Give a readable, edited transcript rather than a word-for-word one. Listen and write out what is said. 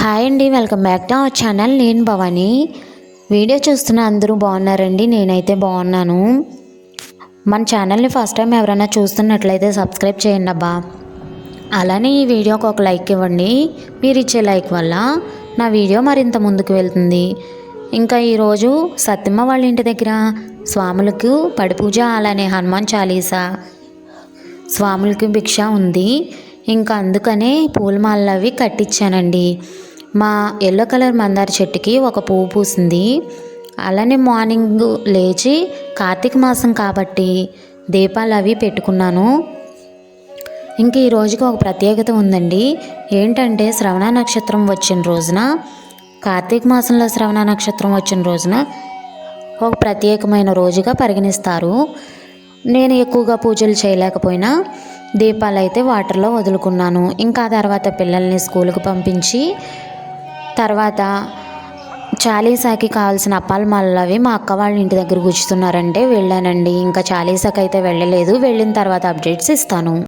Hi అండి, welcome back to our channel. నేను Bhavani. Video చూస్తున్న అందరూ బాగున్నారండి. నేనైతే బాగున్నాను. మన ఛానల్ని ఫస్ట్ టైం ఎవరైనా చూస్తున్నట్లయితే సబ్స్క్రైబ్ చేయండి అబ్బా. అలానే ఈ వీడియోకి ఒక లైక్ ఇవ్వండి. మీరు ఇచ్చే లైక్ వల్ల నా వీడియో మరింత ముందుకు వెళ్తుంది. ఇంకా ఈరోజు సత్యమ్మ వాళ్ళ ఇంటి దగ్గర స్వాములకు పడిపూజ, అలానే హనుమాన్ చాలీసా, స్వాములకి భిక్ష ఉంది. ఇంకా అందుకనే పూలమాలలు అవి కట్టించానండి. మా ఎల్లో కలర్ మందార చెట్టుకి ఒక పువ్వు పూసింది. అలానే మార్నింగ్ లేచి కార్తీక మాసం కాబట్టి దీపాలు అవి పెట్టుకున్నాను. ఇంక ఈ రోజుకి ఒక ప్రత్యేకత ఉందండి. ఏంటంటే శ్రవణ నక్షత్రం వచ్చిన రోజున, కార్తీక మాసంలో శ్రవణ నక్షత్రం వచ్చిన రోజున ఒక ప్రత్యేకమైన రోజుగా పరిగణిస్తారు. నేను ఎక్కువగా పూజలు చేయలేకపోయినా దీపాలు అయితే వాటర్లో వదులుకున్నాను. ఇంకా తర్వాత పిల్లల్ని స్కూల్కి పంపించి తర్వాత చాలీసాకి కావాల్సిన అప్పాలమాలలు అవి మా అక్క వాళ్ళ ఇంటి దగ్గర కూర్చుతున్నారంటే వెళ్ళానండి. ఇంకా చాలీసాకి అయితే వెళ్ళలేదు. వెళ్ళిన తర్వాత అప్డేట్స్ ఇస్తాను.